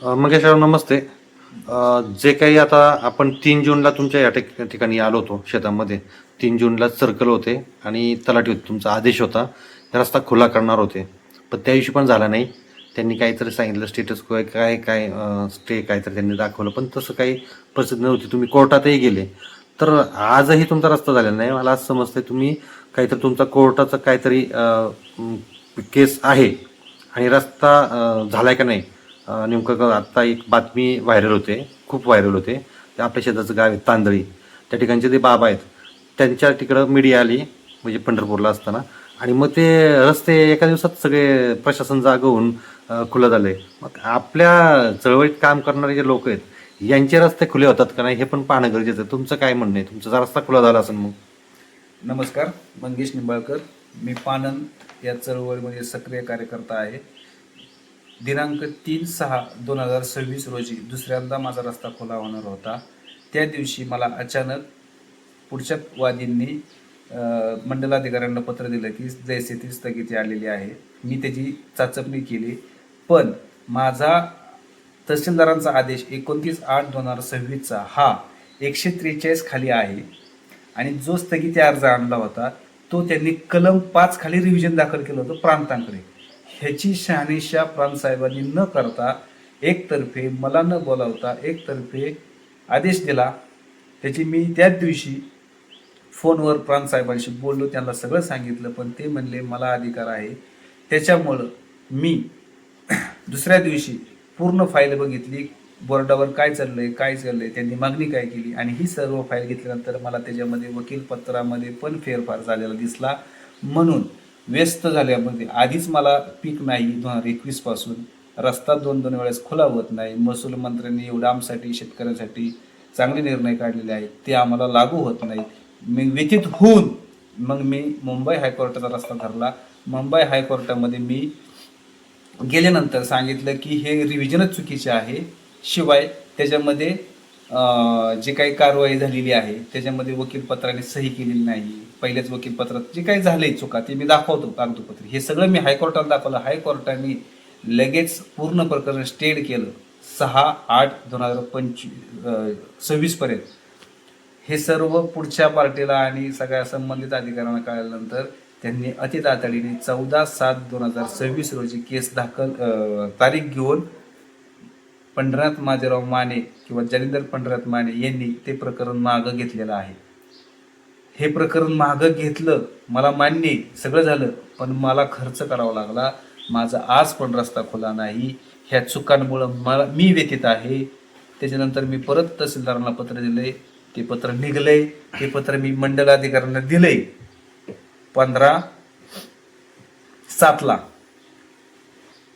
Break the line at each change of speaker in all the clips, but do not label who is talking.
मंगेशराव नमस्ते. जे काही आता आपण 3 जूनला तुमच्या या ठिकाणी आलो होतो शेतामध्ये. 3 जूनला सर्कल होते आणि तलाठी होते, तुमचा आदेश होता रस्ता खुला करणार होते, पण त्या दिवशी पण झाला नाही. त्यांनी काहीतरी सांगितलं स्टेटस काय काय स्टे काहीतरी त्यांनी दाखवलं, पण तसं काही परिस्थिती नव्हती. तुम्ही कोर्टातही गेले, तर आजही तुमचा रस्ता झालेला नाही. मला असं समजतंय तुम्ही काहीतरी तुमचा कोर्टाचं काहीतरी केस आहे आणि रस्ता झालाय का नाही. नेमकं आत्ता एक बातमी व्हायरल होते, खूप व्हायरल होते. ते आपल्या शेताचं गाव आहे तांदळी, त्या ठिकाणचे ते बाबा आहेत. त्यांच्या तिकडं मीडिया आली, म्हणजे पंढरपूरला असताना, आणि मग ते रस्ते एका दिवसात सगळे प्रशासन जागं होऊन खुलं झाले. मग आपल्या चळवळीत काम करणारे जे लोक आहेत यांचे रस्ते खुले होतात का नाही हे पण पाहणं गरजेचं आहे. तुमचं काय म्हणणं आहे? तुमचा रस्ता खुला झाला असेल मग.
नमस्कार, मंगेश निंबाळकर. मी पानन या चळवळीमध्ये सक्रिय कार्यकर्ता आहे. दिनांक 3/6/2026 रोजी दुसऱ्यांदा माझा रस्ता खुला होणार होता. त्या दिवशी मला अचानक पुढच्या वादींनी मंडलाधिकाऱ्यांना पत्र दिलं की जैसे ती स्थगिती आलेली आहे. मी त्याची चाचपणी केली, पण माझा तहसीलदारांचा आदेश 29/8/2026 हा 143 खाली आहे आणि जो स्थगिती अर्ज आणला होता तो त्यांनी कलम 5 खाली रिव्हिजन दाखल केलं होतं प्रांतांकडे. ह्याची शहानिशा प्रांतसाहेबांनी न करता एकतर्फे मला न बोलावता एकतर्फे आदेश दिला. त्याची मी त्याच दिवशी फोनवर प्रांतसाहेबांशी बोललो, त्यांना सगळं सांगितलं, पण ते म्हणले मला अधिकार आहे. त्याच्यामुळं मी दुसऱ्या दिवशी पूर्ण फाईल बघितली, बोर्डावर काय चाललंय, त्यांनी मागणी काय केली, आणि ही सर्व फाईल घेतल्यानंतर मला त्याच्यामध्ये वकीलपत्रामध्ये पण फेरफार झालेला दिसला. म्हणून व्यस्त झाल्यामध्ये आधीच मला पीक नाही 2021 पासून रस्ता 2-2 वेळेस खुला होत नाही. महसूल मंत्र्यांनी एवढं आमसाठी शेतकऱ्यांसाठी चांगले निर्णय काढलेले आहेत, ते आम्हाला लागू होत नाहीत. मी व्यथित होऊन मग मी मुंबई हायकोर्टाचा रस्ता धरला. मुंबई हायकोर्टामध्ये मी गेल्यानंतर सांगितलं की हे रिव्हिजनच चुकीचे आहे, शिवाय त्याच्यामध्ये जे काही कारवाई झालेली आहे त्याच्यामध्ये वकीलपत्राने सही केलेली नाही. पहिल्याच वकीलपत्रात जे काही झालंय चुका ते मी दाखवतो कागदोपत्र, हे सगळं मी हायकोर्टाला दाखवलं. हायकोर्टाने लगेच पूर्ण प्रकरण स्टेड केलं 6/8/2026 पर्यंत. हे सर्व पुढच्या पार्टीला आणि सगळ्या संबंधित अधिकाऱ्यांना कळल्यानंतर त्यांनी अति तातडीने 14/7/2026 रोजी केस दाखल तारीख घेऊन पंढरनाथ माजेराव माने किंवा जालिंदर पंढरनाथ माने यांनी ते प्रकरण मागं घेतलेलं आहे. हे प्रकरण मागं घेतलं, मला मान्य सगळं झालं, पण मला खर्च करावा लागला. माझा आज पण रस्ता खुला नाही. ह्या चुकांमुळं मी व्यथित आहे. त्याच्यानंतर मी परत तहसीलदारांना पत्र दिलंय, ते पत्र निघलंय. ते पत्र मी मंडलाधिकाऱ्यांना दिलंय 15/7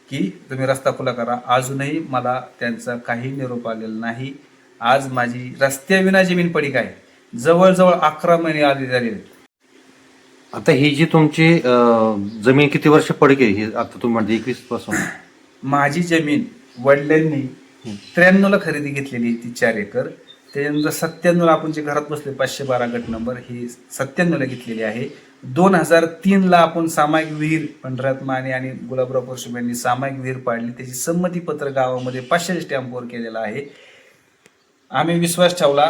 की तुम्ही रस्ता खुला करा. अजूनही मला त्यांचा काही निरोप आलेला नाही. आज माझी रस्त्याविना जमीन पडीक आहे, जवळजवळ 11 महिने आधी झालेले.
आता ही जी तुमची जमीन किती वर्ष पडकी आहे? ही आता तुम्ही म्हणते 21 पासून.
माझी जमीन वडिलांनी 93ला खरेदी घेतलेली, ती 4 एकर. त्याच्यानंतर 97ला आपण जे घरात बसले 512 गट नंबर, ही 97ला घेतलेली आहे. 2003ला आपण सामायिक विहीर पंढरनाथ माने आणि गुलाबराव परशुम यांनी सामायिक विहीर पाडली. त्याची संमतीपत्र गावामध्ये 500 स्टॅम्पवर केलेलं आहे. आम्ही विश्वास ठेवला.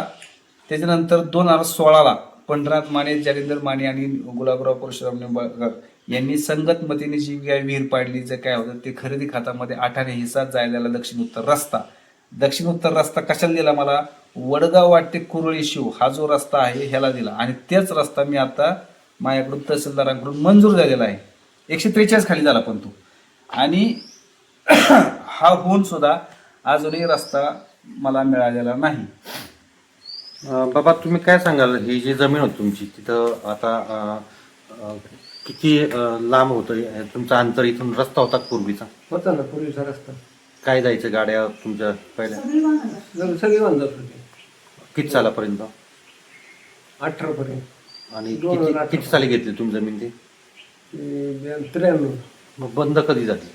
त्याच्यानंतर 2016ला पंढरनाथ माने, जालिंदर माने आणि गुलाबराव परशुराम निंबाळकर यांनी संगतमतीने जी काय विहीर पाडली, जे काय होतं ते खरेदी खात्यामध्ये 8ने हिस्सा जायला दक्षिण उत्तर रस्ता कशाला दिला मला? वडगाव वाटे कुरळी शिव हा जो रस्ता आहे ह्याला दिला, आणि तेच रस्ता मी आता माझ्याकडून तहसीलदारांकडून मंजूर झालेला आहे. 143 खाली झाला पण तो, आणि हा होऊन सुद्धा अजूनही रस्ता मला मिळालेला नाही.
बाबा तुम्ही काय सांगाल, ही जी जमीन होती तुमची तिथं आता किती लांब होतं तुमचं अंतर? इथून रस्ता होता पूर्वीचा?
होता ना पूर्वीचा रस्ता,
काय जायचं गाड्या तुमच्या पहिल्या?
सगळी बांधत होते
किती सालापर्यंत?
18 पर्यंत.
आणि किती साली घेतली तुम्ही जमीन ती?
93.
मग बंद कधी झाली?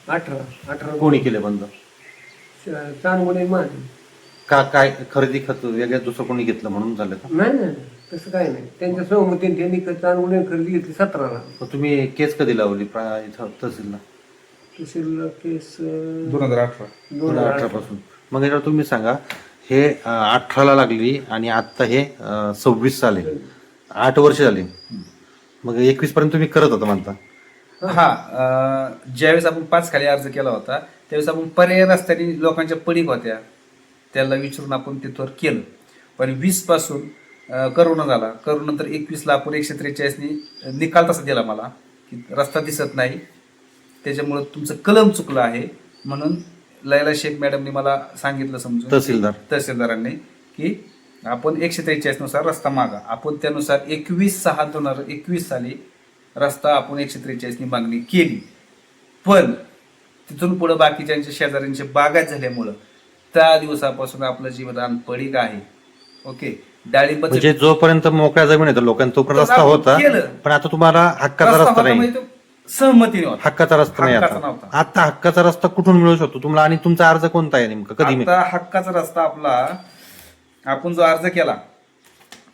18
कोणी केले बंद?
चांगले माझे.
काय खरेदी खत वेगळ्या दुसरं कोणी घेतलं म्हणून झालं का?
नाही, तसं काय नाही. त्यांच्या सहमतीने त्यांनी चांगले खरेदी घेतली 17ला.
मग तुम्ही केस कधी लावली इथं तहसीलला?
तहसील केस
2018.
2018 पासून. मग याच्यावर तुम्ही सांगा, हे 18ला लागली आणि आता हे 26 साल आहे, 8 वर्ष झाली. मग 21 पर्यंत तुम्ही करत होता म्हणता.
हा ज्यावेळेस आपण 5 खाली अर्ज केला होता त्यावेळेस आपण पर्याय रस्त्याने लोकांच्या पडीक होत्या त्याला विचारून आपण तिथवर केलं. पण 20 पासून करोना झाला. करोना नंतर 21ला आपण 143 निकाल तसा दिला मला की रस्ता दिसत नाही, त्याच्यामुळं तुमचं कलम चुकलं आहे. म्हणून लैला शेख मॅडमनी मला सांगितलं समजून, तहसीलदारांनी, की आपण 143 नुसार रस्ता मागा. आपण त्यानुसार 21/6/2021 साली रस्ता आपण 143 मागणी केली. पण तिथून पुढे बाकीच्यांच्या शेजाऱ्यांचे बागायत झाल्यामुळं त्या दिवसापासून आपलं जीवन पडीक आहे. ओके, डाळिंबाचं
म्हणजे जोपर्यंत मोकळ्या जमीन आहे लोकांना तोपर्यंत रस्ता होता, पण आता तुम्हाला हक्काचा रस्ता नाही,
म्हणजे तो सहमतीने होता.
हक्काचा रस्ता नाही.
हक्काचा
आता
नव्हता.
आता हक्काचा रस्ता कुठून मिळू शकतो तुम्हाला, आणि तुमचा अर्ज कोणता आहे नेमका, कधी
आता हक्काचा रस्ता आपला, आपण जो अर्ज केला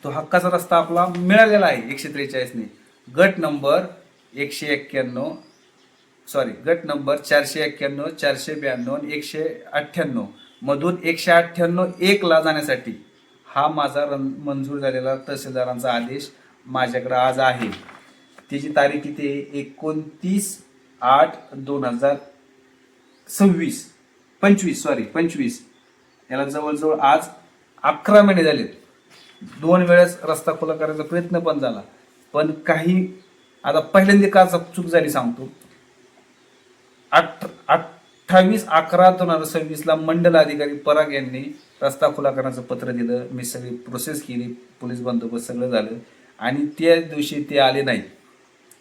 तो हक्काचा रस्ता आपला मिळालेला आहे 143ने. गट नंबर 491, 492, 198 मधून 198 ला जाण्यासाठी हा माझा मंजूर झालेला तहसीलदारांचा आदेश माझ्याकडे आज आहे. त्याची तारीख किती आहे? 29/8/2025. याला जवळजवळ आज 11 महिने झालेत. 2 वेळेस रस्ता खुला करायचा प्रयत्न पण झाला, पण काही आता पहिल्यांदा का चूक झाली सांगतो. 28/11/2026 मंडल अधिकारी पराग यांनी रस्ता खुला करण्याचं पत्र दिलं. मी सगळी प्रोसेस केली, पोलीस बंदोबस्त सगळं झालं, आणि त्या दिवशी ते आले नाही.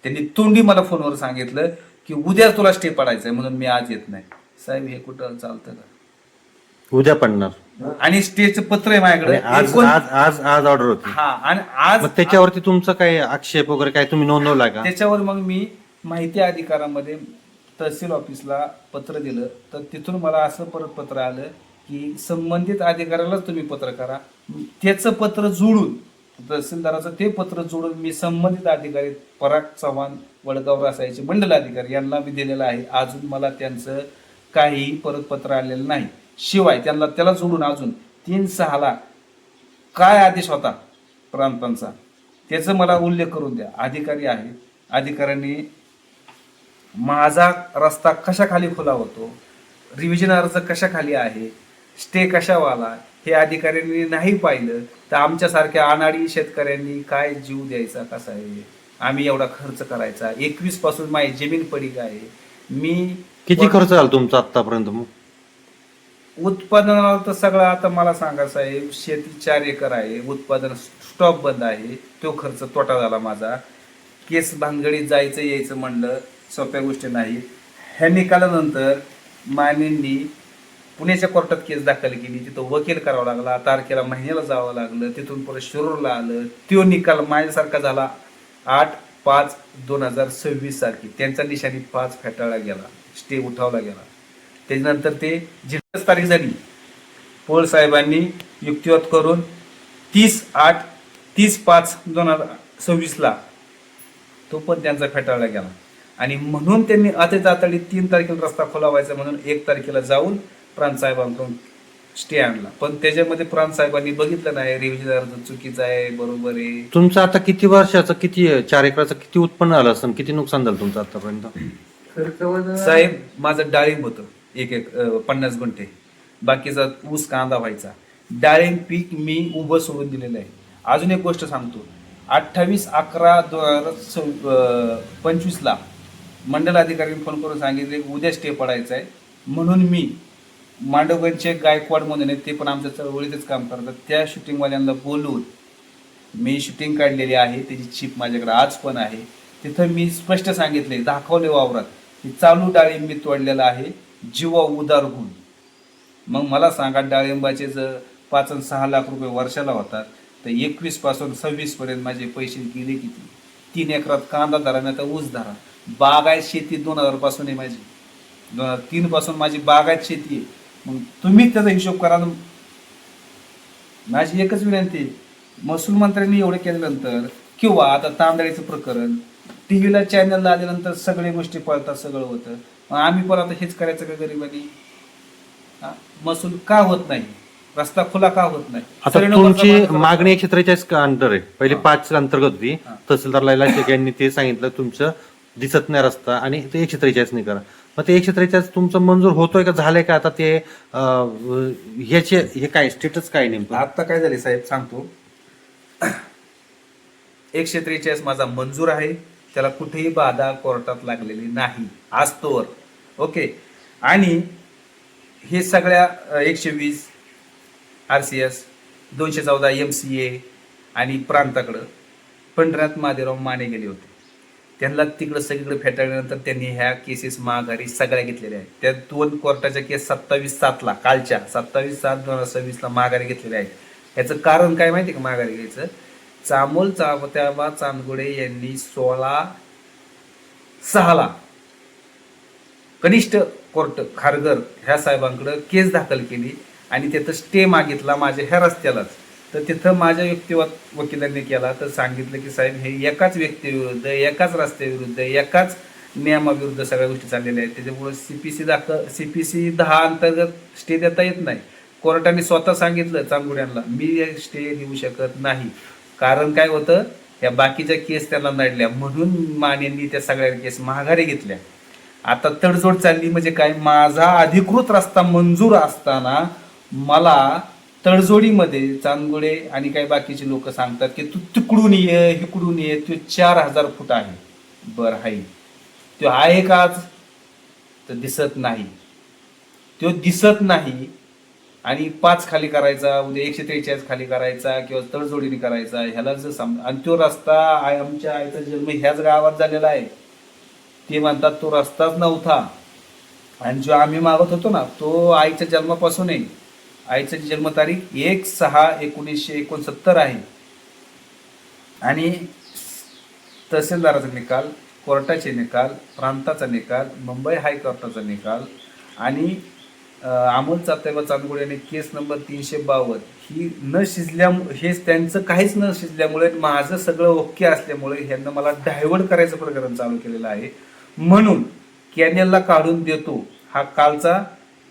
त्यांनी तोंडी मला फोनवर सांगितलं की उद्या तुला स्टे पडायचंय, म्हणून मी आज येत नाही. साहेब, हे कुठं चालतं का?
उद्या पडणार,
आणि स्टेचं पत्र आहे माझ्याकडे.
आज ऑर्डर होती.
हा, आणि आज
मग त्याच्यावरती तुमचं काही आक्षेप वगैरे काय तुम्ही नोंदवला का?
त्याच्यावर मग मी माहिती अधिकारामध्ये तहसील ऑफिसला पत्र दिलं, तर तिथून मला असं परत पत्र आलं की संबंधित अधिकाऱ्यालाच तुम्ही पत्र करा. त्याचं पत्र जोडून, तहसीलदाराचं ते पत्र जोडून मी संबंधित अधिकारी पराग चव्हाण, वडगाव रासायचे मंडल अधिकारी यांना मी दिलेलं आहे. अजून मला त्यांचं काही परत पत्र आलेलं नाही. शिवाय त्याला जोडून अजून 3/6ला काय आदेश होता प्रांतांचा त्याचा मला उल्लेख करून द्या. अधिकारी आहे, अधिकाऱ्यांनी माझा रस्ता कशाखाली खुला होतो, रिव्हिजन अर्ज कशाखाली आहे, स्टे कशावाला, हे अधिकाऱ्यांनी नाही पाहिलं तर आमच्यासारख्या अनाडी शेतकऱ्यांनी काय जीव द्यायचा कसा आहे, आम्ही एवढा खर्च करायचा. 21 पासून माझी जमीन पडीक आहे. मी
किती खर्च झाला तुमचा आतापर्यंत? मग
उत्पादनाला तर सगळं आता मला सांगा साहेब, शेती 4 एकर आहे, उत्पादन स्टॉप बंद आहे, तो खर्च तोटा झाला माझा. केस भानगडीत जायचं यायचं म्हणलं सोप्या गोष्टी नाही. ह्या निकालानंतर मानेंनी पुण्याच्या कोर्टात केस दाखल केली, तिथं वकील करावा लागला, तारखेला महिन्याला जावं लागलं, तिथून परत शिरूरला आलं. तो निकाल माझ्यासारखा झाला 8/5/2026 सारखी. त्यांचा निशाणी 5 फेटाळला गेला, स्टे उठावला गेला. त्याच्यानंतर ते जिल्हा तारीख झाली, पोळ साहेबांनी युक्तिवाद करून 30/5/2026 तो पण त्यांचा फेटाळला गेला. आणि म्हणून त्यांनी तातडी 3 तारखेला रस्ता खोलावायचा म्हणून 1 तारखेला जाऊन प्रांत साहेबांकडून स्टे आणला. पण त्याच्यामध्ये प्रांत साहेबांनी बघितलं नाही, रिव्हिजन अर्ज चुकीचा आहे, बरोबर आहे.
तुमचं आता किती वर्षाचं, किती 4 एकराचं किती उत्पन्न आलं असं, किती नुकसान झालं तुमचं आतापर्यंत?
साहेब, माझं डाळिंब होतं 50 गुंठे, बाकीचा ऊस कांदा व्हायचा. डाळिंब पीक मी उभं सोडून दिलेलं आहे. अजून एक गोष्ट सांगतो, 28/11/2025 मंडल अधिकाऱ्यांनी फोन करून सांगितले उद्या स्टे पडायचा आहे. म्हणून मी मांडवगंजचे गायकवाड म्हणून ते पण आमच्या चळवळीतच काम करतात, त्या शूटिंगवाल्यांना बोलून मी शूटिंग काढलेली आहे. त्याची चिप माझ्याकडे आज पण आहे. तिथं मी स्पष्ट सांगितले, दाखवले वावरात की चालू डाळिंब मी तोडलेला आहे, जीवा उदार होऊन. मग मला सांगा, डाळिंबाचे जर 5 आणि 6 लाख रुपये वर्षाला होतात, तर 21 पासून 26 पर्यंत माझे पैसे गेले किती? 3 एकरात कांदा धरा, नाही तर ऊस धरा. बागायत शेती 2000 पासून आहे माझी, 2003 पासून माझी बागायत शेती आहे. मग तुम्ही त्याचा हिशोब करा. माझी एकच विनंती, महसूल मंत्र्यांनी एवढे केल्यानंतर, किंवा आता तांदळीचं प्रकरण टीव्हीला चॅनलला आल्यानंतर सगळ्या गोष्टी पळतात, सगळं होतं. मग आम्ही पण आता हेच करायचं का गरिबांनी? हा? महसूल का होत नाही? रस्ता खुला का होत नाही?
आता
सर्वे नंबरचा
तुमची
माझा रस्ता-
मागणी 143 अंतर आहे, पहिले
हा.
5 अंतर्गत होती.
हा.
तहसीलदार लैला शेख यांनी ते सांगितलं तुमचं दिसत नाही रस्ता आणि ते 143 नाही करा. मग ते 143 तुमचं मंजूर होतोय का झालंय का आता ते ह्याचे हे काय स्टेटस काय नेमकं?
आता काय झाले साहेब सांगतो. 143 माझा मंजूर आहे, त्याला कुठेही बाधा कोर्टात लागलेली नाही आजतोवर. ओके. आणि हे सगळ्या 120 RCS 214 MCA आणि प्रांताकडं पंढरनाथ महादेवराव माने गेले होते. त्यांना तिकडं सगळीकडे फेटाळल्यानंतर त्यांनी ह्या केसेस माघारी सगळ्या घेतलेल्या आहेत. त्या 2 कोर्टाच्या केस 27/7 कालच्या 27/7/2026 माघारी घेतलेल्या आहेत. याचं कारण काय माहिती का माघारी घ्यायचं? चामोल चावत्याबा चांदगुडे यांनी 16/6 कनिष्ठ कोर्ट खारघर ह्या साहेबांकडे केस दाखल केली आणि तिथं स्टे मागितला माझ्या ह्या रस्त्यालाच. तर तिथं माझ्या वकिलांनी केला तर सांगितलं की साहेब हे एकाच व्यक्तीविरुद्ध, एकाच रस्त्याविरुद्ध, एकाच नियमाविरुद्ध सगळ्या गोष्टी चाललेल्या आहेत. त्याच्यामुळे CPC 10 अंतर्गत स्टे देता येत नाही. कोर्टाने स्वतः सांगितलं चांदगुड्यांना मी स्टे देऊ शकत नाही. कारण काय होतं, या बाकीच्या केस त्यांना नडल्या म्हणून मानेंनी त्या सगळ्या केस माघारी घेतल्या. आता तडजोड चालली म्हणजे काय, माझा अधिकृत रस्ता मंजूर असताना मला तडजोडीमध्ये चांदगुडे आणि काही बाकीचे लोक सांगतात की तू तिकडून ये इकडून ये, तो 4000 फूट आहे. बर आहे, तो आहे का आज? तर दिसत नाही, तो दिसत नाही. आणि 5 खाली करायचा, उद्या 143 खाली करायचा किंवा तडजोडीने करायचा, ह्याला जर आणि तो रस्ता आमच्या आईचा जन्म ह्याच गावात झालेला आहे. ते म्हणतात तो रस्ताच नव्हता आणि जो आम्ही मागत होतो ना तो आईच्या जन्मापासून आहे. आईची जन्मतारीख 1/6/1969 आहे. आणि तहसीलदाराचा निकाल, कोर्टाचे निकाल, प्रांताचा निकाल, मुंबई हायकोर्टाचा निकाल आणि अमोल चात्याबा चांदगुडे यांनी केस नंबर 352 ही न हे त्यांचं काहीच न शिजल्यामुळे माझं सगळं ओके असल्यामुळे ह्यांना मला डायव्हर्ट करायचं प्रकरण चालू केलेलं आहे. म्हणून कॅनेलला काढून देतो हा कालचा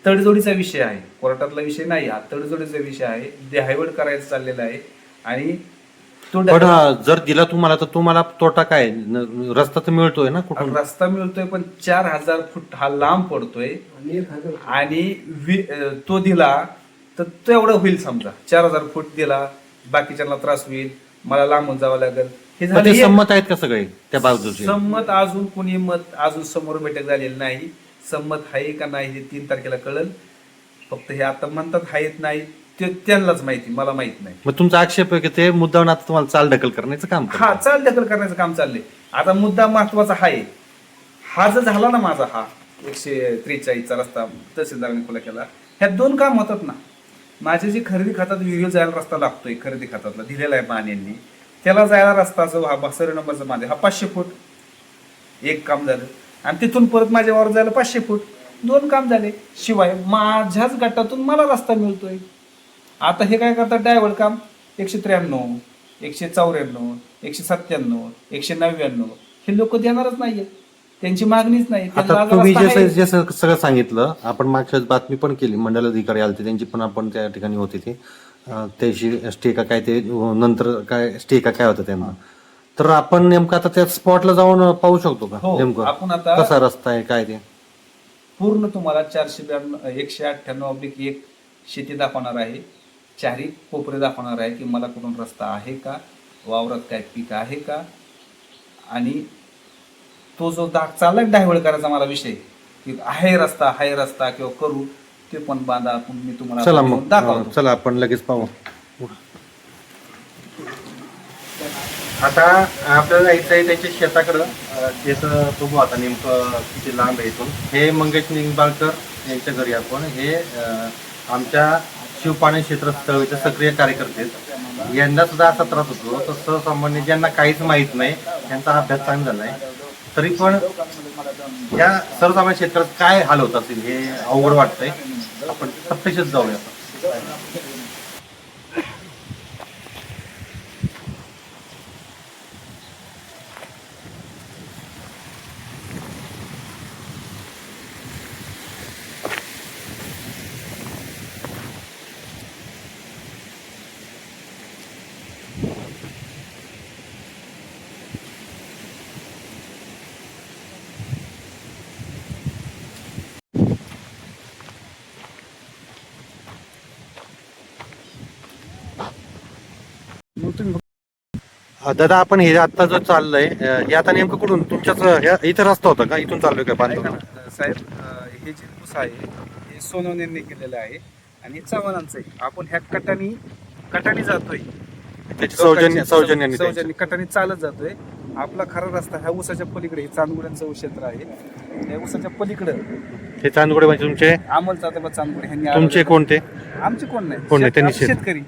तडजोडीचा विषय आहे, कोर्टातला विषय नाही. हा तडजोडीचा विषय आहे, डायव्हर्ट करायचं चाललेला आहे. आणि तो
पण जर दिला तुम्हाला तर तुम्हाला तोटा काय? रस्ता तर मिळतोय ना कुठून?
रस्ता मिळतोय पण 4000 फूट हा लांब पडतोय.
आणि 1000
आणि तो दिला तर तो एवढं होईल. समजा 4000 फूट दिला, बाकीच्यांना त्रास होईल, मला लांबून जावं लागेल. हे
पण
झालं
ते
एक.
संमत आहेत का सगळे त्या बाजूचे?
संमत अजून कोणी मत अजून समोर बैठक झालेली नाही. संमत आहे का नाही हे 3 तारखेला कळेल. फक्त हे आता म्हणतात आहेत नाही, ते त्यांनाच माहिती, मला माहित नाही.
मग तुमचा आक्षेप आहे की ते मुद्दाम आता तुम्हाला चाल ढकल करण्याचं काम
हा
करतात.
चाल ढकल करण्याचं काम चाललंय. आता मुद्दा महत्वाचा आहे, हा जर झाला ना माझा हा 143 रस्ता तहसीलदारांनी खुला केला, ह्या 2 काम होतात ना. माझे जे खरेदी खात्यात विहिरीवर जायला रस्ता लागतोय, खरेदी खात्यातला दिलेला आहे मान्यांनी, त्याला जायला रस्ता जो हा सर्व नंबरचा माझे हा 500 फूट एक काम झालं. आणि तिथून परत माझ्या वावर जायला 500 फूट 2 काम झाले. शिवाय माझ्याच गटातून मला रस्ता मिळतोय. आता हे काय करतात डायव्हर्ट काम. 193 194 197 199 हे लोक देणारच नाहीये, त्यांची मागणीच नाही. त्यांना
आता
आज
तुम्ही
रस्ता आहे.
जसं सगळं सांगितलं, आपण मागच्या बातमी पण केली, मंडलाधिकारी आले त्यांची पण आपण त्या ठिकाणी होते ते त्याशी स्टे का काय ते नंतर काय स्टे का काय होतं त्यांना. तर आपण नेमकं आता त्या स्पॉटला जाऊन पाहू शकतो का
हो,
नेमकं
आपण आता
कसा रस्ता आहे काय ते?
पूर्ण तुम्हाला 198/1 शेती दाखवणार आहे. चारी कोपरे दाखवणार आहे की मला कुठून रस्ता आहे का, वावरात काय पीक आहे का. आणि तो जो चाललाय डायव्हर्ट करायचा मला विषय की आहे रस्ता किंवा करू, ते पण बांधा आपण मी तुम्हाला
चला
आता
मग
नेऊन दाखवतो.
चला आपण लगेच पाहू. आता आपल्याला जायचं आहे त्याच्या शेताकडं. त्याचं बघू आता नेमकं किती लांब आहे इथून. हे मंगेश निंबाळकर यांच्या घरी आपण हे आमच्या शिवपाणी क्षेत्र स्थळीचे सक्रिय कार्यकर्ते आहेत. यांना सुद्धा असा त्रास होतो. तर सर्वसामान्य ज्यांना काहीच माहीत नाही त्यांचा अभ्यास चांगला झाला आहे, तरी पण या सर्वसामान्य क्षेत्रात काय हाल होत असेल हे अवघड वाटतंय. आपण प्रत्यक्षच जाऊया. दादा आपण हे आता जो चाललंय हे आता नेमकं कुठून तुमच्याच इथं रस्ता होता का इथून चाललोय का
ऐका
बांधून
ना, साहेब हे जे ऊस आहे हे सोनवण्यांनी केलेलं आहे आणि चव्हाणांचं आहे. आपण ह्या कटानी जातोय
त्याची सौजन्याने
सौजन्य कटानी चालत जातोय. आपला खरा रस्ता ह्या ऊसाच्या पलीकडे हे चांदगुड्यांचं ऊस क्षेत्र आहे. त्या ऊसाच्या पलीकडे
हे चांदगुडे म्हणजे तुमचे
अमोल जाधव चांदगुडे ह्यांनी
तुमचे कोणते
आमचे कोण
कोण नाही,
नाही
त्यांनी
शेतकरी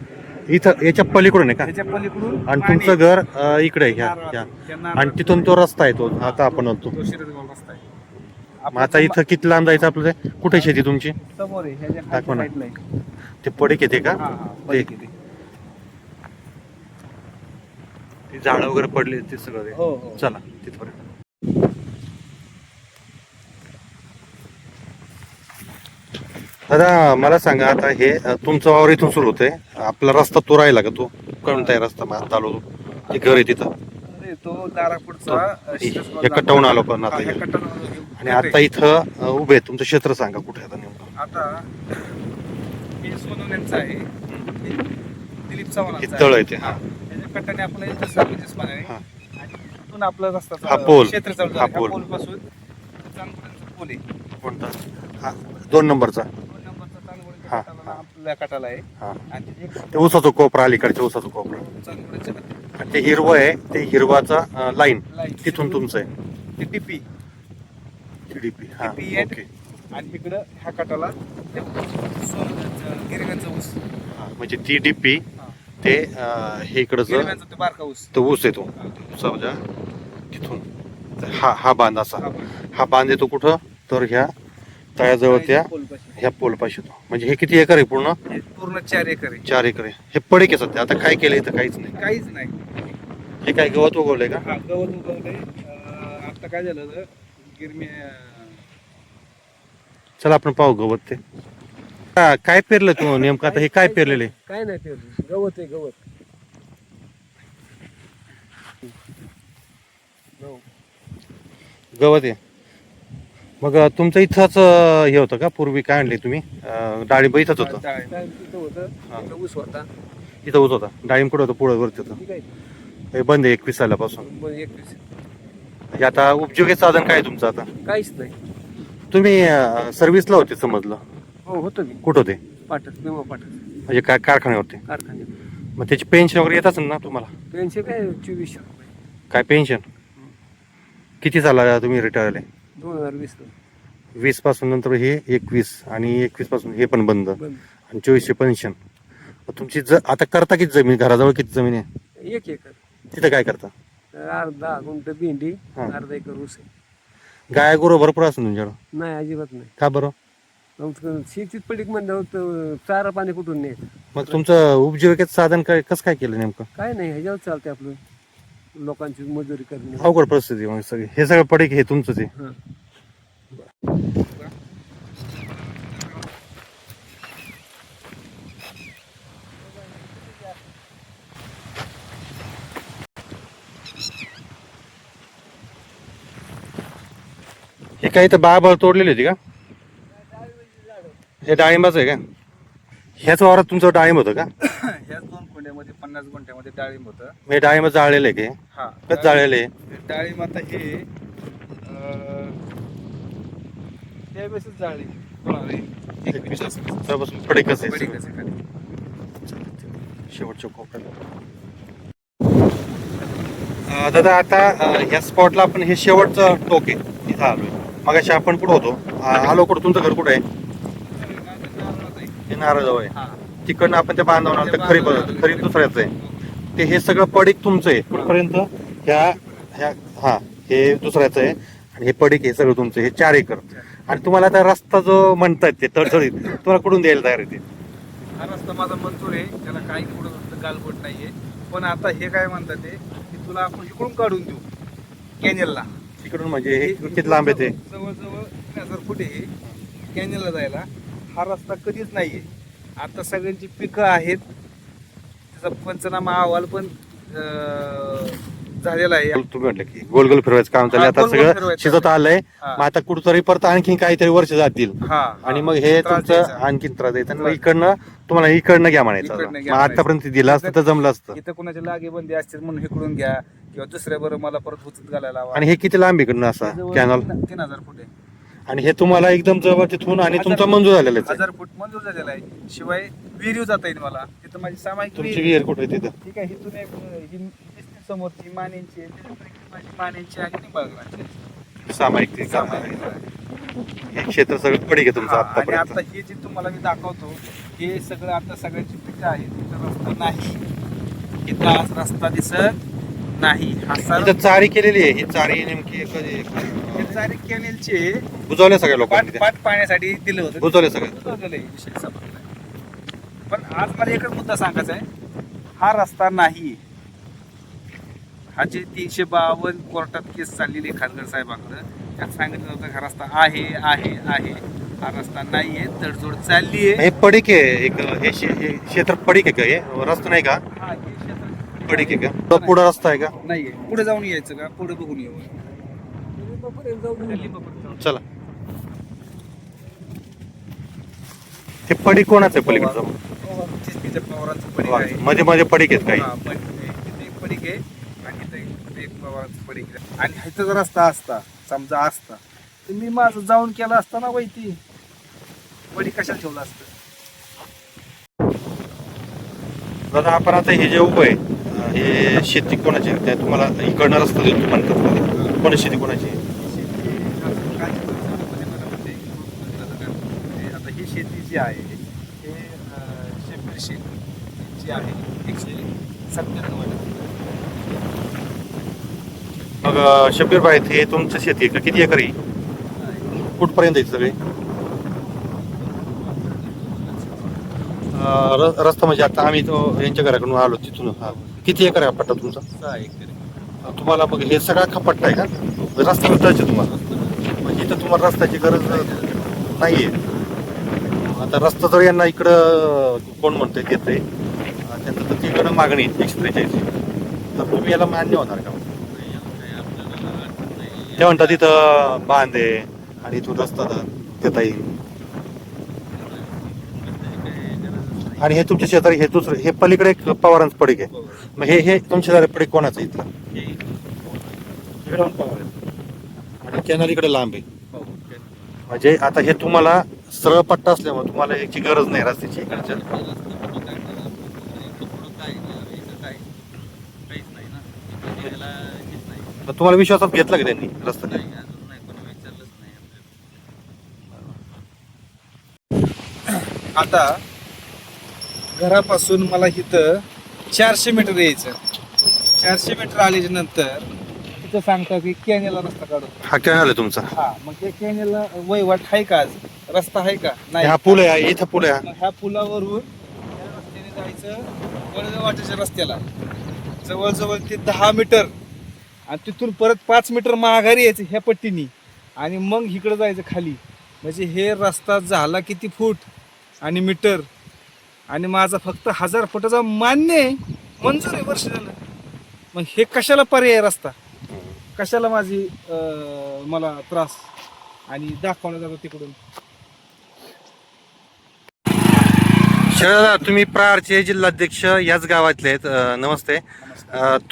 इथं याच्या पलीकडून आहे का
ह्याच्या पलीकडून
आणि
पाणी
तुमचं घर इकडे आहे ह्या
नारळ-
ह्या
ह्या नारळ-
आणि तिथून तो रस्ता आहे तो आता आपण होतो
तो शिरदगाव रस्ता आहे.
मग आता इथं किती लांब जायचं आपलं ते कुठे शेती तुमची
समोर आहे ह्याच्या
दाखवा ना.
खालच्या साईडला आहे.
ते पडीक येते का
हा, हा,
ते
पलीकडे.
ते झाडं वगैरे पडले ते सगळं ते.
हो हो
चला तिथपर्यंत दादा मला सांगा आता हे तुमचं वावर इथून सुरू होतंय आपला रस्ता तो राहिला का तो कोणता आहे रस्ता मग आलो ते घर आहे तिथं
अरे, तो दारापुढचा
हे कटावून आलो पण आता
हा, ह्या
हे.
कटावून
आणि आता इथं उभे आहे. तुमचं क्षेत्र सांगा कुठे आहे आता नेमकं
आता हे सोनवण्यांचं आहे हे दिलीप
हे
चव्हाणांचं
तळ आहे ते
हा. ह्याच्या कट्ट्याने आपलं इथं सर्विसेस पण आहे
हा.
आणि इथून आपला रस्ता
हा पोल.
क्षेत्र चालू
हा
झालं.
पोल.
ह्या पोलपासून चांदगुड्यांचा पोल आहे.
कोणता हा 2 नंबरचा
2 नंबरचा चांदगुड्यांच्या
हा,
कटाला
हा.
आपल्या कटाला आहे
हा
आणि एक
ते ऊसाचं कोपरा अलीकडच्या ऊसाचं कोपरा
चांदगुड्यांच्या कट्ट्याला
आणि ते हिरवं आहे ते हिरवाचा लाईन
लाईन.
तिथून तुमचं आहे
ते टिपी
TDP हा
TDP आहे.
ओके
आणि इकडं ह्या कटाला गिरगांचा ऊस
हा, म्हणजे TDP
हा.
ते हे इकडचं
गिरगांचा ते बारका ऊस
तो ऊस येतो समजा तिथून हा बांध असा हा बांध येतो कुठं तर ह्या तळ्याजवळ त्या
पोलपाशी.
ह्या पोलपाशी येतो म्हणजे हे किती एकर आहे पूर्ण
हे पूर्ण 4 एकर आहे
4 एकर आहे हे पडीक आहे सध्या आता काय केलं इथं काहीच नाही
काहीच नाही
हे काय गवत उगवलंय का
हा गवत उगवलंय आता काय झालं होतं गिरमी
चला आपण पाहू गवत ते काय पेरलं तू नेमकं आता हे काय पेरलेलं आहे
काय नाही ते गवत आहे गवत
गवत आहे मग तुमचं इथंच हे होतं का पूर्वी काय आणले तुम्ही डाळिंब इथंच होतं
डाळ.
काय तिथं होतं तिथं ऊस होता
इथं होत होता डाळिंब कुठं होतं पुढं वरती होतं
ठीक आहे
हे बंद आहे 21 सालापासून
मग 21
म्हणजे आता उपयोगी साधन काय आहे तुमचं आता
काहीच नाही
तुम्ही सर्व्हिसला होते समजलं
हो होतं मी
कुठं होते
पाठक किंवा पाठक
म्हणजे काय कारखान्यावरती
कारखान्यात
मग त्याची पेन्शन वगैरे येत असेल ना तुम्हाला
पेन्शन काय 2400 रुपये
काय पेन्शन किती झाला तुम्ही रिटायर आले
2020
20 पासून नंतर हे 21 आणि 21 पासून हे पण बंद
बंद
आणि 2400 पेन्शन तुमची आता करता किती जमीन घराजवळ किती जमीन आहे
1 एकर
तिथं काय करता
अर्धा गुंठ भेंडी
हा.
अर्धा एकर ऊस आहे
गाय गुरु भरपूर असेल तुमच्याकडं
नाही अजिबात नाही
का बरं
मग शेतीत पडीक म्हणल्यावर तर चारा पाणी कुठून नाही
मग तुमचं उपजीविकेचं साधन काय कसं काय केलं नेमकं
काय नाही ह्याच्यावर चालते आपलं लोकांची मजुरी करणे
अवघड परिस्थिती मग सगळी हे सगळं पडीक हे तुमचंच आहे
हा.
हे काही तर बाळ तोडलेली होती का हे डाळिंबाचं आहे का ह्याच वावरात तुमचं डाळिंब होतं का
ह्याच 2 कुंड्यामध्ये 50 गुंठ्यामध्ये डाळिंब होतं
हे डाळिंब जाळलेलं आहे का
हा
कसं जाळलेलं आहे
डाळिंब आता हे त्यावेळेसच जाळली कोणाला 21 असं.
त्यापासून पडीकच आहे
पडीक
सगळं.
असं खाली.
शेवटच्या कोपऱ्यात दादा आता ह्या स्पॉटला आपण हे शेवटचं टोक आहे इथं आलोय मग अशा आपण कुठं होतो आलो कुठं तुमचं घर कुठं आहे हे नारळजवळ आहे
हा.
तिकडनं आपण ते बांधवून आलं तर खरीप दुसऱ्याचं आहे ते हे सगळं पडीक तुमचं आहे कुठपर्यंत ह्या ह्या हा हे दुसऱ्याचं आहे आणि हे पडीक हे सगळं तुमचं हे 4 एकर आणि तुम्हाला आता रस्ता जो म्हणतायत ते तडतडीत तुम्हाला कुठून द्यायला तयार आहे ते
हा रस्ता माझा मंजूर आहे त्याला काही कुठं गालबोट नाहीये पण आता हे काय म्हणतात ते की तुला आपण इकडून काढून देऊ कॅनेलला
तिकडून म्हणजे हे किती लांब आहे ते
जवळजवळ 3000 फूट आहे कॅनेलला जायला हा रस्ता कधीच नाहीये आता सगळ्यांची पिकं आहेत त्याचा पंचनामा अहवाल पण झालेला आहे.
तुम्ही म्हटलं की गोल गोल फिरवायचं काम चाललंय,
हा,
आता
गोल गोल
सगळं
फिरवायचं
शिजत आलंय.
हा.
मग आता कुठतरी परत आणखी काहीतरी वर्ष जातील
हा
आणि मग हे
त्रास
तुमचं
द्यायचा.
आणखीन त्रास द्यायचा आणि मग
त्रास
इकडनं तुम्हाला इकडनं घ्या म्हणायचं.
इकडनं
आता.
घ्या
मग
म्हणायचं.
आतापर्यंत दिलं असतं तर जमलं असतं.
इथं कोणाच्या लागेबंदी असतील म्हणून इकडून घ्या किंवा दुसऱ्या बरोबर मला परत उचत घालायला लावा.
आणि हे किती लांब इकडनं असा
जवळ
कॅनल
3000 फूट आहे.
आणि हे तुम्हाला एकदम जवळ तिथून आणि तुमचं मंजूर झालेलं आहे.
1000 फूट मंजूर झालेला आहे. शिवाय विहिरीव जाता येईल मला. तिथं माझी सामायिक
तुमची विहीर कुठे आहे तिथं?
ठीक आहे. इथून एक ही दिसते समोरची मानेंची आहे. त्याच्यापैकी माझी मानेंची आणि निंबाळकरांची
सामायिक ते काम आहे. हे क्षेत्र सगळं पडी आहे तुमचं
हा, आणि
आतापर्यंत.
आता हे जे तुम्हाला मी दाखवतो हे सगळं आता सगळ्यांची पिकं आहे. तिथं रस्ता नाही. इथं आज रस्ता दिसत नाही. हा
इथं चारी केलेली आहे. ही चारी नेमकी कधी
चारी कॅनेलचे
बुजवल्या सगळ्या लोकांनी त्या.
पाट पाण्यासाठी दिलं होतं.
बुजवल्या सगळ्या.
बुजवलेलं आहे, विषय संपला. पण आज मला एकच मुद्दा सांगायचा आहे. हा रस्ता नाही. हा जे 352 कोर्टात केस चाललेली आहे खानगर साहेबांकडे, त्यात सांगितलं होतं हा रस्ता आहे आहे आहे. हा रस्ता नाहीये, तडजोड चालली आहे.
हे पडीक आहे एक हे क्षेत्र पडीक आहे का? हे रस्ता नाही का?
हा, हे क्षेत्र
पडीक आहे का? पुढं रस्ता आहे का?
नाहीये. पुढे जाऊन यायचं का? पुढे बघून येऊ.
चला. हे पडीक कोणाचं आहे पलीकडचं?
पवारांचं पडीक आहे.
मध्ये मध्ये पडीक आहेत काही.
हा, तिथे एक पडीक आहे आणि इथे एक पवारांचं पडीक आहे. आणि इथं जर रस्ता असता, समजा असता, तर मी माझं जाऊन केला असता ना बाई. ती पडीक कशाला ठेवलं असतं?
दादा आपण आता हे जे उभं आहे हे शेती कोणाची आहे? तुम्हाला इकडनं रस्ता देतो म्हणतात. कोणाची शेती कोणाची आहे?
शेती कांचीपुरमध्ये मला म्हणते, आता ही शेती जी आहे हे शेतकरी शेती जी आहे 197.
मग शब्बीर भाई हे तुमचं शेती आहे का? किती एकर आहे? कुठपर्यंत आहे सगळे? रस्ता म्हणजे आता आम्ही तो यांच्या घराकडून आलो तिथून. हा. किती एकर आहे पट्टा तुमचा?
6 एकर.
तुम्हाला मग हे सगळा खपट्टा आहे का? रस्ता मिळताच तुम्हाला म्हणजे इथं तुम्हाला रस्त्याची गरज नाहीये. आता रस्ता जर यांना इकडं कोण म्हणतंय देतंय त्यांचं तर तिकडं मागणी 143, तर तुम्ही याला मान्य होणार का? ते म्हणतात तिथं बांध आहे आणि इथून रस्ता देता येईल. आणि हे तुमच्या शेजारी हे दुसरं हे पलीकडे एक पवारांचं पडीक आहे. मग हे तुमच्या शेजारी पडीक कोणाचं इथलं? आणि कॅनल इकडे लांब आहे. म्हणजे आता हे तुम्हाला सरळ पट्टा असल्यामुळे तुम्हाला याची गरज नाही रस्त्याची इकडच्या. मग तुम्हाला विश्वासात घेतला का त्यांनी रस्ता?
आता घरापासून मला इथं 400 मीटर यायचं. 400 मीटर आल्याच्या नंतर तिथं सांगता की कॅनेलला रस्ता काढू.
हा कॅनल आहे तुमचा?
हा, मग त्या कॅनेलला वहिवाट आहे का? आज रस्ता आहे का? नाही.
हा पूल आहे, इथं पूल आहे.
मग ह्या पुलावरून या रस्त्याने जायचं वडगावाच्या रस्त्याला जवळजवळ ते 10 मीटर आणि तिथून परत 5 मीटर माघारी यायचं ह्या पट्टीनी आणि मग इकडं जायचं खाली. म्हणजे हे रस्ता झाला किती फूट आणि मीटर आणि माझा फक्त 1000 फुटाचा मान्य आहे, मंजूर आहे, वर्ष झालं. मग हे कशाला पर्याय रस्ता? कशाला माझी मला त्रास आणि दाखवण्यात जातो तिकडून.
शरदा, तुम्ही प्रहारचे जिल्हाध्यक्ष याच गावातले आहेत. नमस्ते.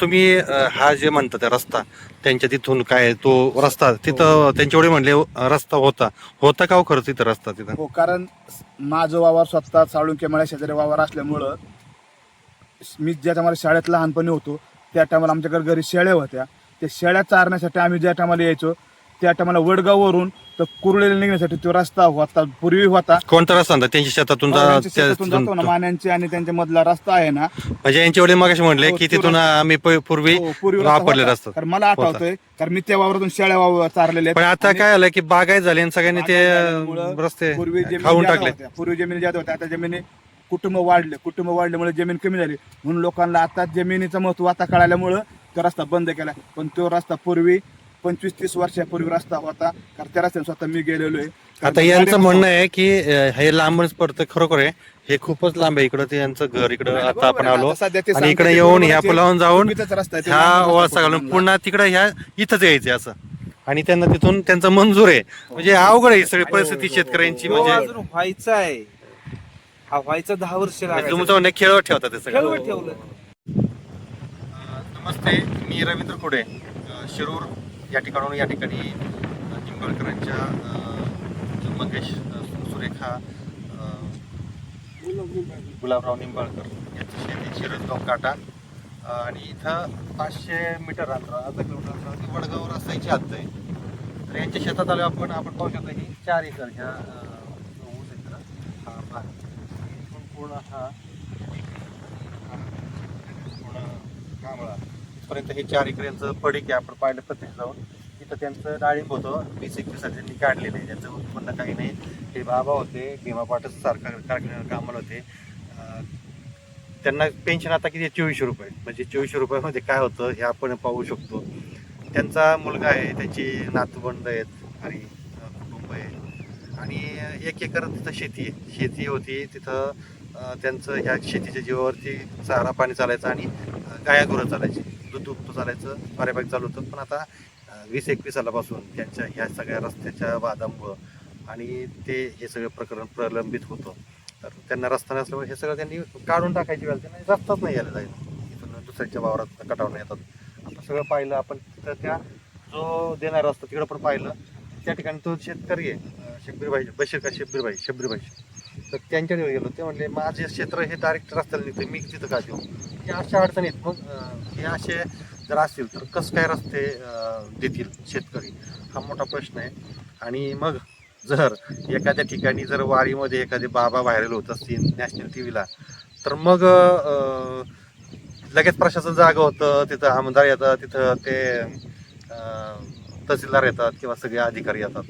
तुम्ही हा जे म्हणता त्या रस्ता त्यांच्या तिथून काय तो रस्ता तिथं त्यांच्याकडे म्हणले रस्ता होता का हो खरं तिथं रस्ता तिथं?
हो, कारण माझं वावर स्वतः साळुंके मळ्या शेजारी वावर असल्यामुळं मी ज्या टायमाला शाळेत लहानपणी होतो त्या टायमाला आमच्याकडे घरी शेळ्या होत्या. त्या शेळ्या चारण्यासाठी आम्ही ज्या टायमाला यायचो त्या टायमाला वडगाववरून तर कुर्लेला निघण्यासाठी तो रस्ता होता, पूर्वी होता.
कोणता रस्ता त्यांच्या शेतातून
त्यांच्या शेतातून जातो ना, मान्यांचे आणि त्यांच्या मधला रस्ता आहे ना.
म्हणजे यांच्या वडील मगाशी म्हणले की तिथून आम्ही पूर्वी
हो, पूर्वी
वापरले
होता.
रस्ता.
कारण मला आठवतंय, कारण मी त्या वावरातून शेळ्या चारलेल्या
पण आता काय झालं की बागायत झाली आणि सगळ्यांनी ते
झाल्यामुळं
रस्ते
पूर्वी जमिनी
खाऊन
जादा
टाकले.
होत्या. पूर्वी जमिनी जास्त होत्या, आता जमिनी कुटुंब वाढल्यामुळे जमीन कमी झाली म्हणून लोकांना आता जमिनीचं महत्व आता कळाल्यामुळं तो रस्ता बंद केला. पण तो रस्ता पूर्वी 25-30 वर्षापूर्वी रस्ता होता, कारण त्या रस्त्याने स्वतः मी गेलेलो आहे.
आता यांचं म्हणणं आहे की हे लांबच पडतं, खरोखर आहे हे खूपच लांब आहे. इकडं ते यांचं घर इकडं आता आपण आलो
आता सध्या ते
आणि
सांगतात
इकडे
ते
येऊन
बरोबर
ह्या
आहे,
पुलावरून जाऊन
चुकीचाच रस्ता आहे, ते
ह्या
लांब रस्ता
वळसा घालून
पकडून
पुन्हा तिकडे ह्या इथंच यायचे असं, आणि त्यांना तिथून त्यांचं मंजूर आहे. म्हणजे अवघड आहे ही सगळी परिस्थिती शेतकऱ्यांची. म्हणजे
अजून व्हायचा आहे, हा व्हायचा 10 वर्ष लागायचं.
तुमचं म्हणणं खेळत ठेवतात ते सगळं.
खेळवत ठेवलं.
नमस्ते, मी रवींद्र खुडे, शिरूर या ठिकाणी निंबाळकरांच्या मंगेश सुरेखा गुलाबराव निंबाळकर यांची शेती शिरसगाव काटा, आणि इथं 500 मीटर अंतर, अर्धा किलोमीटर अंतरावरती वडगाव रस्त्याची हद्द आहे. तर यांच्या शेतात आलो आपण पाहू शकतो ही 4 एकर ह्या ऊस आहे. हा भाग इथून पूर्ण हा कांबळा इथपर्यंत हे 4 एकर यांचं पडीक आहे. आपण पाहिलं प्रत्येक जाऊन इथं त्यांचं डाळिंब होतं 20-21 त्यांनी काढलेलं आहे. त्यांचं उत्पन्न काही नाही. हे बाबा होते भीमा पाटस सारखा कारखान्यावर कामाला होते. त्यांना पेन्शन आता किती 2400 रुपये. म्हणजे 2400 रुपयामध्ये काय होतं हे आपण पाहू शकतो. त्यांचा मुलगा आहे, त्यांची नातवंड आहेत आणि कुटुंब आहे, आणि 1 एकर तिथं शेती होती. तिथं त्यांचं ह्या शेतीच्या जीवावरती चारा पाणी चालायचं आणि गाया गुरं चालायची, दूध उपतो चालायचं, बऱ्यापैकी चालू होतं. पण आता 20-21 सालापासून त्यांच्या ह्या सगळ्या रस्त्याच्या वादामुळं आणि ते हे सगळं प्रकरण प्रलंबित होतं. तर त्यांना रस्ता नसल्यामुळे हे सगळं त्यांनी काढून टाकायची वेळ, त्यांना रस्ताच नाही यायला जायला. इथून दुसऱ्याच्या वावरात कटावून येतात. आपण सगळं पाहिलं, आपण तिथं त्या जो देणारा रस्ता तिकडं पण पाहिलं. त्या ठिकाणी तो शेतकरी आहे शब्बीरभाई, तर त्यांच्याकडे गेलो. ते म्हणले माझे क्षेत्र हे डायरेक्ट रस्त्याला निघते, मी तिथं का देऊ. हे अशा अडचणीत मग हे असे जर असतील तर कसं काय रस्ते देतील शेतकरी, हा मोठा प्रश्न आहे. आणि मग जर एखाद्या ठिकाणी जर वारीमध्ये एखादे बाबा व्हायरल होत असतील नॅशनल टीव्हीला, तर मग लगेच प्रशासन जागं होतं, तिथं आमदार येतात, तिथं ते तहसीलदार येतात किंवा सगळे अधिकारी येतात.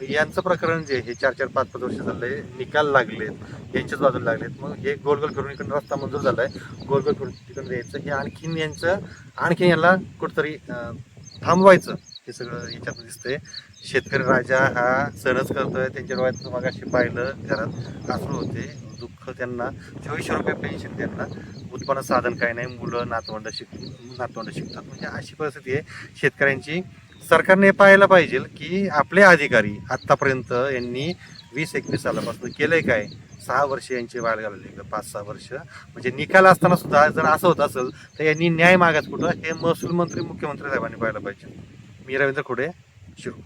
यांचं प्रकरण जे हे 4-5 वर्ष झाले, निकाल लागलेत, यांच्याच बाजूला लागलेत. मग हे गोलगोल फिरून इकडून रस्ता मंजूर झालाय, गोलगोल फिरून तिकडून द्यायचं, हे आणखीन याला कुठंतरी थांबवायचं, हे सगळं याच्यात दिसतंय. शेतकरी राजा हा सहनच करतोय. त्यांच्या डोळ्यात मगाशी पाहिलं, घरात अश्रू होते, दुःख. त्यांना 2400 रुपये पेन्शन, त्यांना उत्पन्न साधन काही नाही, मुलं नातवंड शिकतात. म्हणजे अशी परिस्थिती आहे शेतकऱ्यांची. सरकारने पाहायला पाहिजे की आपले अधिकारी आत्तापर्यंत यांनी 20-21 सालापासून केलंय काय. 6 वर्ष यांची वाढ घालवली, 5-6 वर्ष. म्हणजे निकाल असताना सुद्धा जर असं होत असेल तर यांनी न्याय मागायचं कुठं, हे महसूल मंत्री मुख्यमंत्री साहेबांनी पाहायला पाहिजे. मी रवींद्र खुडे, शिरूर.